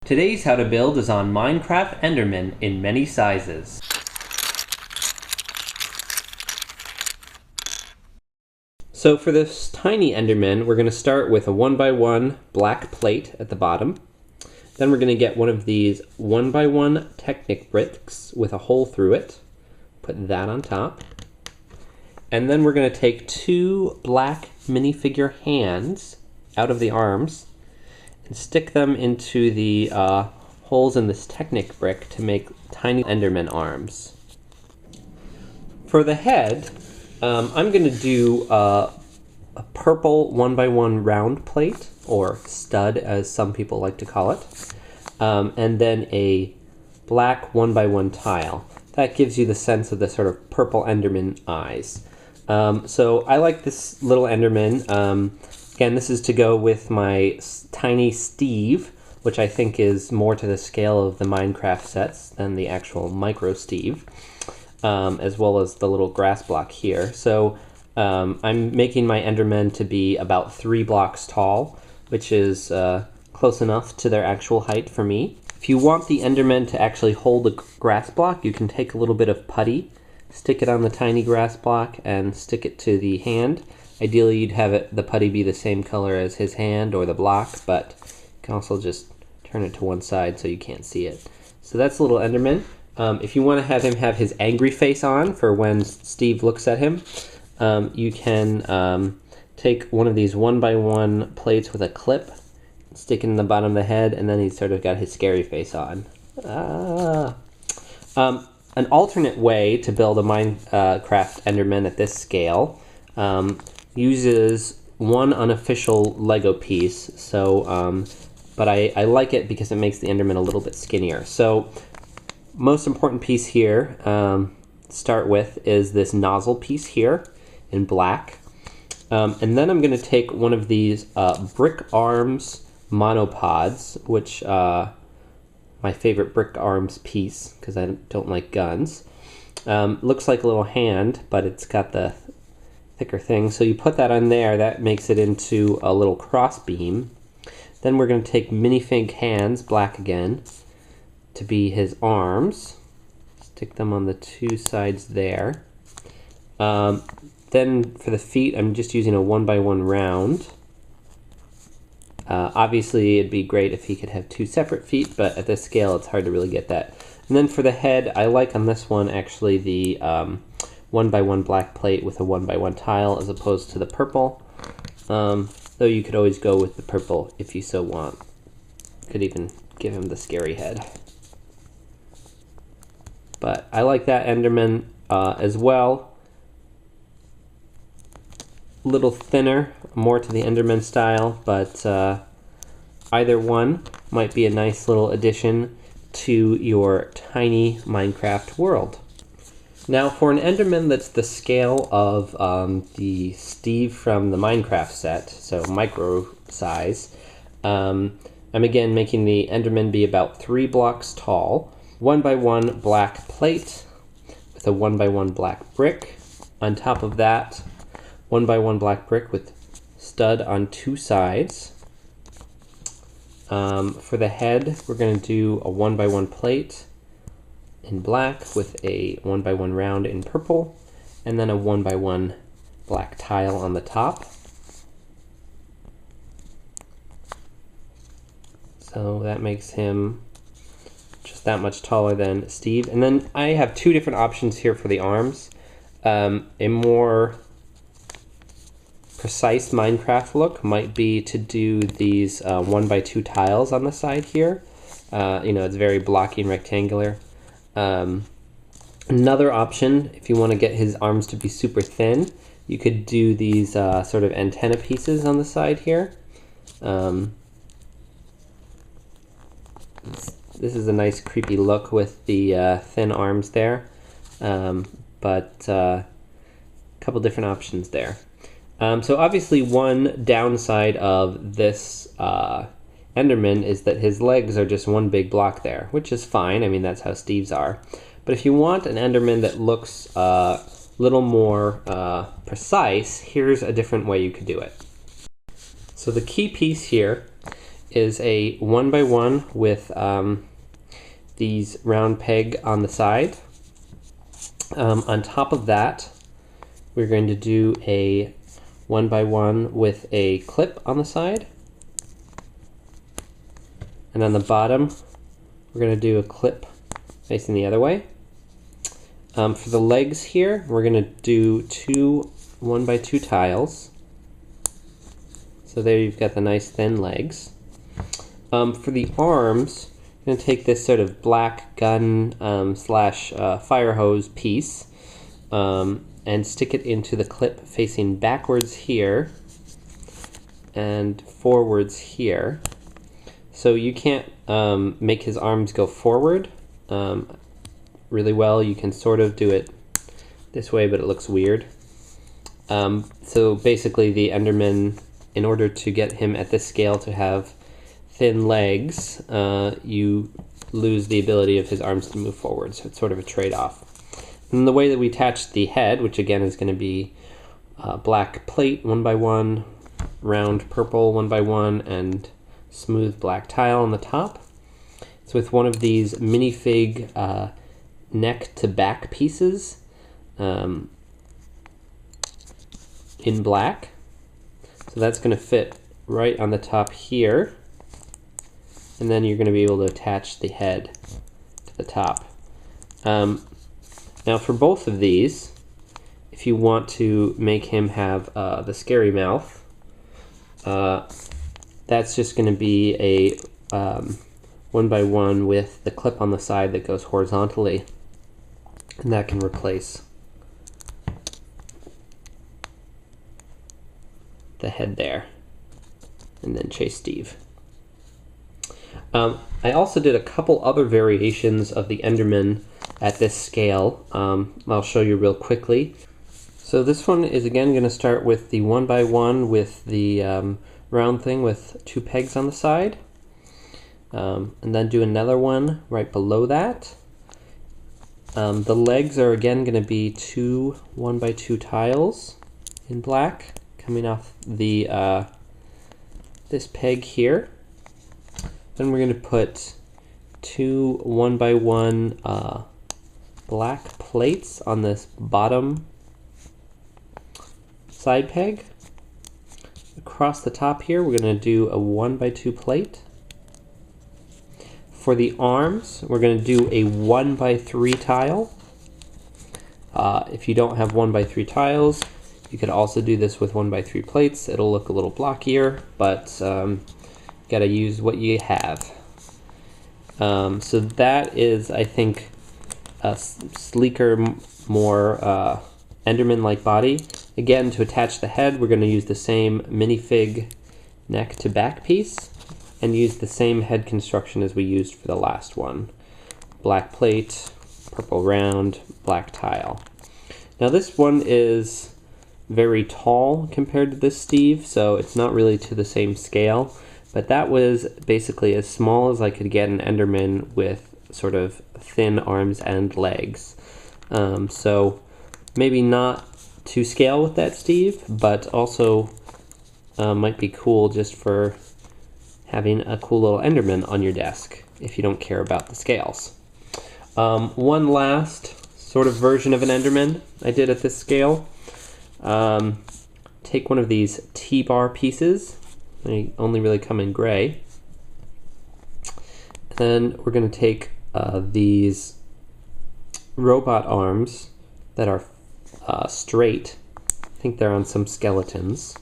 Today's how to build is on Minecraft Enderman in many sizes. So for this tiny Enderman, we're going to start with a 1x1 black plate at the bottom. Then we're going to get one of these 1x1 Technic bricks with a hole through it. Put that on top. And then we're going to take two black minifigure hands out of the arms and stick them into the holes in this Technic brick to make tiny Enderman arms. For the head, I'm going to do a purple 1x1 round plate, or stud as some people like to call it, and then a black 1x1 tile. That gives you the sense of the sort of purple Enderman eyes. So I like this little Enderman. Again, this is to go with my tiny Steve, which I think is more to the scale of the Minecraft sets than the actual micro Steve, as well as the little grass block here. So I'm making my Endermen to be about 3 blocks tall, which is close enough to their actual height for me. If you want the Endermen to actually hold a grass block, you can take a little bit of putty, stick it on the tiny grass block, and stick it to the hand. Ideally, you'd have the putty be the same color as his hand or the block, but you can also just turn it to one side so you can't see it. So that's a little Enderman. If you want to have him have his angry face on for when Steve looks at him, you can take one of these 1x1 plates with a clip, stick it in the bottom of the head, and then he's sort of got his scary face on. An alternate way to build a Minecraft Enderman at this scale uses one unofficial Lego piece, but I like it because it makes the Enderman a little bit skinnier. So most important piece here to start with is this nozzle piece here in black. And then I'm going to take one of these brick arms monopods, which my favorite brick arms piece because I don't like guns. Looks like a little hand, but it's got the thicker thing. So you put that on there, that makes it into a little cross beam. Then we're going to take minifig hands, black again, to be his arms. Stick them on the two sides there. Then for the feet, I'm just using a 1x1 round. Obviously, it'd be great if he could have two separate feet, but at this scale, it's hard to really get that. And then for the head, I like on this one actually the 1x1 black plate with a 1x1 tile as opposed to the purple. Though you could always go with the purple if you so want. Could even give him the scary head. But I like that Enderman as well. A little thinner, more to the Enderman style, but either one might be a nice little addition to your tiny Minecraft world. Now for an Enderman that's the scale of the Steve from the Minecraft set, so micro size, I'm again making the Enderman be about 3 blocks tall, 1x1 black plate with a 1x1 black brick. On top of that, 1x1 black brick with stud on two sides. For the head, we're going to do a 1x1 plate in black with a 1x1 round in purple, and then a 1x1 black tile on the top. So that makes him just that much taller than Steve. And then I have two different options here for the arms. A more precise Minecraft look might be to do these 1x2 tiles on the side here. It's very blocky and rectangular. Another option, if you want to get his arms to be super thin, you could do these sort of antenna pieces on the side here. This is a nice creepy look with the thin arms there, but a couple different options there. So obviously one downside of this Enderman is that his legs are just one big block there, which is fine. I mean, that's how Steve's are. But if you want an Enderman that looks a little more precise, here's a different way you could do it. So the key piece here is a 1x1 with these round peg on the side. On top of that, we're going to do a 1x1 with a clip on the side. And on the bottom, we're going to do a clip facing the other way. For the legs here, we're going to do two 1x2 tiles. So there you've got the nice thin legs. For the arms, I'm going to take this sort of black gun slash fire hose piece and stick it into the clip facing backwards here and forwards here. So you can't make his arms go forward really well. You can sort of do it this way, but it looks weird. So basically the Enderman, in order to get him at this scale to have thin legs, you lose the ability of his arms to move forward, so it's sort of a trade-off. And the way that we attach the head, which again is going to be black plate 1x1, round purple 1x1, and smooth black tile on the top. It's with one of these minifig neck to back pieces in black. So that's going to fit right on the top here, and then you're going to be able to attach the head to the top. Now for both of these, if you want to make him have the scary mouth, that's just going to be a 1x1 with the clip on the side that goes horizontally, and that can replace the head there, and then chase Steve. I also did a couple other variations of the Enderman at this scale. I'll show you real quickly. So this one is again going to start with the 1x1 with the round thing with two pegs on the side, and then do another one right below that. The legs are again going to be two 1x2 tiles in black coming off the this peg here. Then we're going to put two 1x1 black plates on this bottom side peg. Across the top here, we're going to do a 1x2 plate. For the arms, we're going to do a 1x3 tile. If you don't have 1x3 tiles, you could also do this with 1x3 plates. It'll look a little blockier, but gotta use what you have. So that is, I think, a sleeker, more Enderman-like body. Again, to attach the head, we're going to use the same minifig neck to back piece and use the same head construction as we used for the last one. Black plate, purple round, black tile. Now this one is very tall compared to this Steve, so it's not really to the same scale, but that was basically as small as I could get an Enderman with sort of thin arms and legs. So maybe not to scale with that Steve, but also might be cool just for having a cool little Enderman on your desk if you don't care about the scales. One last sort of version of an Enderman I did at this scale. Take one of these T-bar pieces. They only really come in gray. And then we're going to take these robot arms that are straight. I think they're on some skeletons.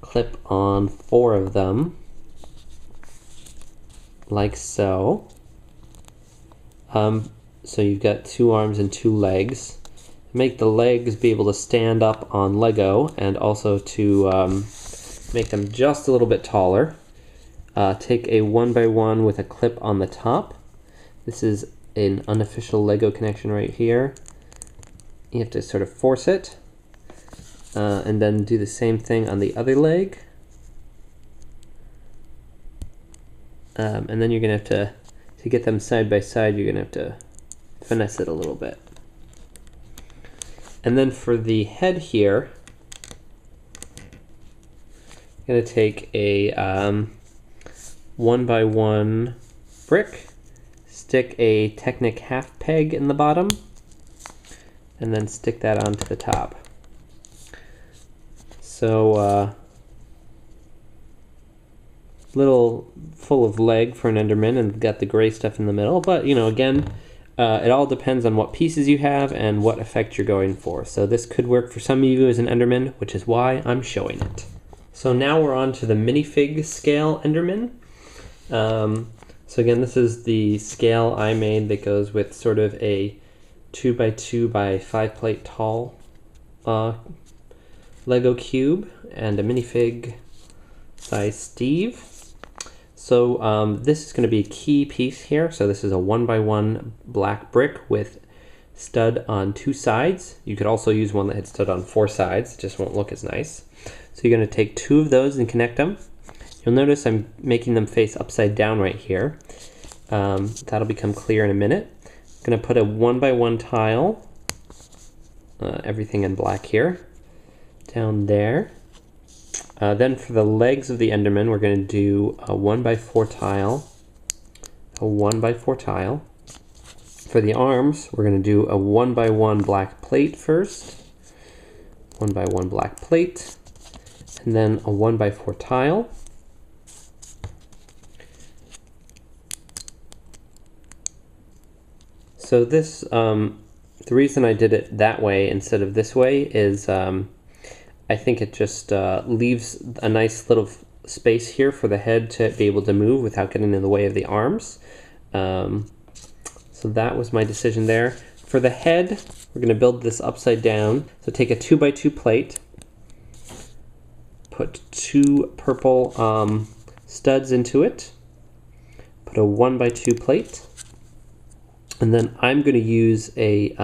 Clip on 4 of them, like so. So you've got 2 arms and 2 legs. Make the legs be able to stand up on Lego, and also to make them just a little bit taller. Take a 1x1 with a clip on the top. This is an unofficial Lego connection right here. You have to sort of force it, and then do the same thing on the other leg. And then you're going to have to get them side by side, you're going to have to finesse it a little bit. And then for the head here, I'm going to take a 1x1 brick, stick a Technic half peg in the bottom, and then stick that onto the top. So little full of leg for an Enderman, and got the gray stuff in the middle, but you know, again, it all depends on what pieces you have and what effect you're going for. So this could work for some of you as an Enderman, which is why I'm showing it. So now we're on to the Minifig scale Enderman. So again, this is the scale I made that goes with sort of a 2x2 by 5 plate tall Lego cube and a minifig size Steve. So this is going to be a key piece here. So this is a 1x1 black brick with stud on 2 sides. You could also use one that had stud on 4 sides. It just won't look as nice. So you're going to take 2 of those and connect them. You'll notice I'm making them face upside down right here. That'll become clear in a minute. I'm going to put a 1x1 tile, everything in black here, down there. Then for the legs of the Enderman, we're going to do a 1x4 tile, a 1x4 tile. For the arms, we're going to do a 1x1 black plate first, 1x1 black plate, and then a 1x4 tile. So this, the reason I did it that way instead of this way is I think it just leaves a nice little space here for the head to be able to move without getting in the way of the arms. So that was my decision there. For the head, we're going to build this upside down. So take a 2x2 plate, put 2 purple studs into it, put a 1x2 plate, and then I'm going to use a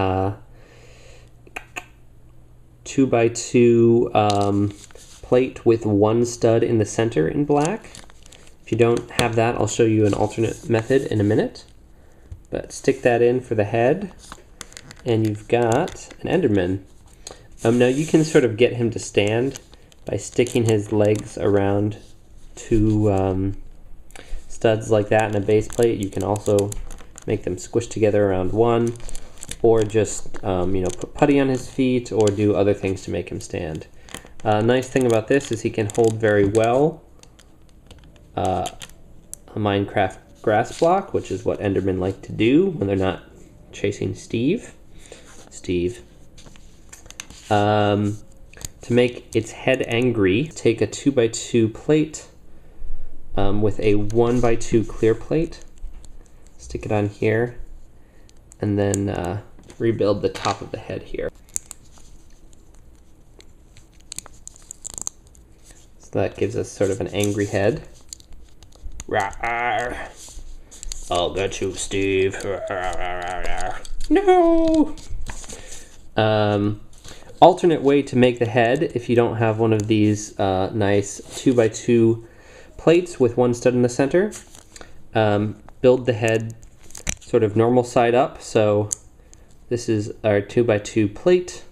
2x2 plate with 1 stud in the center in black. If you don't have that, I'll show you an alternate method in a minute. But stick that in for the head, and you've got an Enderman. Now you can sort of get him to stand by sticking his legs around 2 studs like that in a base plate. You can also make them squish together around 1, or just you know, put putty on his feet or do other things to make him stand. Nice thing about this is he can hold very well a Minecraft grass block, which is what Endermen like to do when they're not chasing Steve. To make its head angry, take a 2x2 plate with a 1x2 clear plate, stick it on here, and then rebuild the top of the head here. So that gives us sort of an angry head. Rawr. I'll get you, Steve. No! Alternate way to make the head, if you don't have one of these nice 2x2 plates with 1 stud in the center, build the head sort of normal side up. So this is our 2x2 plate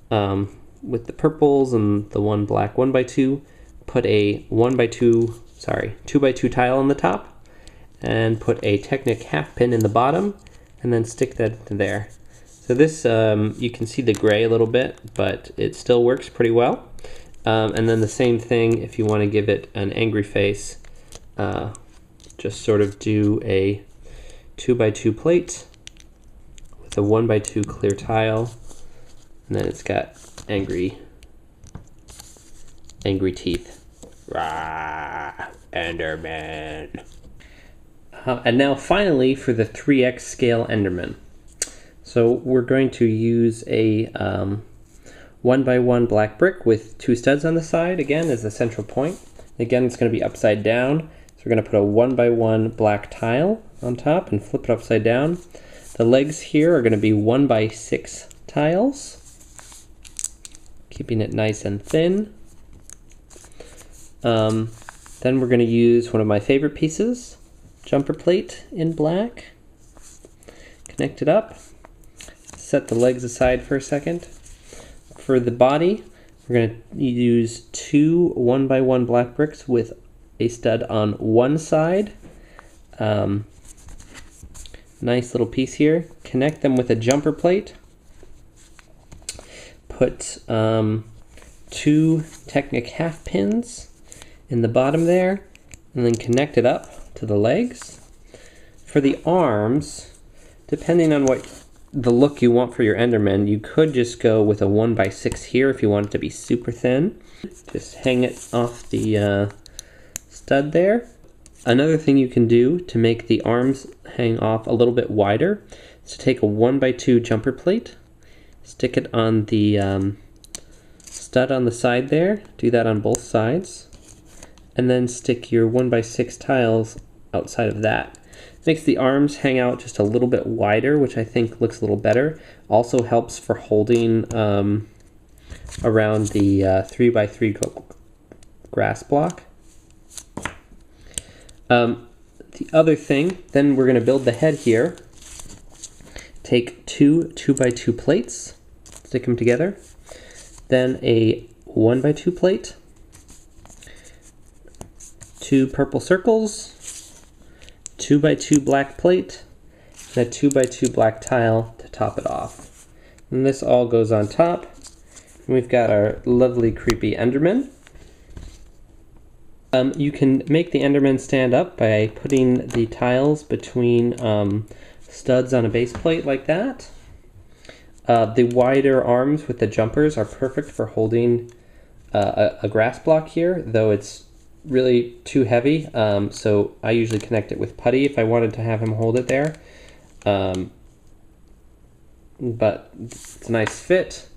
with the purples and the 1 black 1x2. Put a 2x2 tile on the top, and put a Technic half pin in the bottom, and then stick that there. So this, you can see the gray a little bit, but it still works pretty well. And then the same thing if you want to give it an angry face, just sort of do a 2x2 plate with a 1x2 clear tile, and then it's got angry teeth. Rah, Enderman. And now finally for the 3x scale Enderman. So we're going to use a 1x1 black brick with 2 studs on the side, again, as the central point. Again, it's going to be upside down. So we're going to put a 1x1 black tile on top and flip it upside down. The legs here are going to be 1x6 tiles, keeping it nice and thin. Then we're going to use one of my favorite pieces, jumper plate in black. Connect it up. Set the legs aside for a second. For the body, We're going to use 2 1x1 black bricks with a stud on one side. Nice little piece here. Connect them with a jumper plate. Put 2 Technic half pins in the bottom there, and then connect it up to the legs. For the arms, depending on what the look you want for your Enderman, you could just go with a 1x6 here if you want it to be super thin. Just hang it off the stud there. Another thing you can do to make the arms hang off a little bit wider is to take a 1x2 jumper plate, stick it on the stud on the side there, do that on both sides, and then stick your 1x6 tiles outside of that. Makes the arms hang out just a little bit wider, which I think looks a little better. Also helps for holding around the 3x3 grass block. The other thing, then we're going to build the head here. Take 2 2x2 plates, stick them together. Then a 1x2 plate, 2 purple circles, 2x2 black plate, and a 2x2 black tile to top it off. And this all goes on top. And we've got our lovely creepy Enderman. You can make the Enderman stand up by putting the tiles between studs on a base plate like that. The wider arms with the jumpers are perfect for holding a grass block here, though it's really too heavy, so I usually connect it with putty if I wanted to have him hold it there. But it's a nice fit.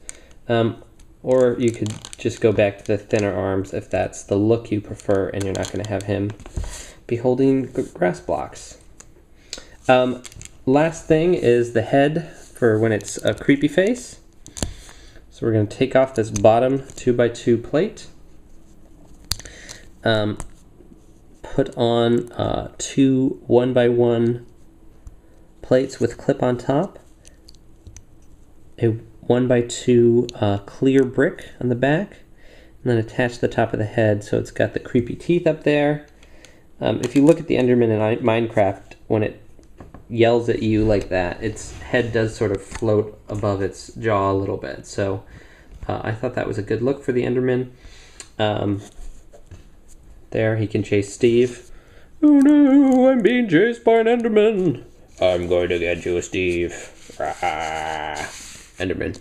Or you could just go back to the thinner arms if that's the look you prefer and you're not going to have him be holding grass blocks. Last thing is the head for when it's a creepy face. So we're going to take off this bottom 2x2 plate. Put on 2 1x1 plates with clip on top. A 1x2 clear brick on the back, and then attach the top of the head so it's got the creepy teeth up there. If you look at the Enderman in Minecraft, when it yells at you like that, its head does sort of float above its jaw a little bit. So I thought that was a good look for the Enderman. There, he can chase Steve. Oh no, I'm being chased by an Enderman. I'm going to get you, Steve. Enderman.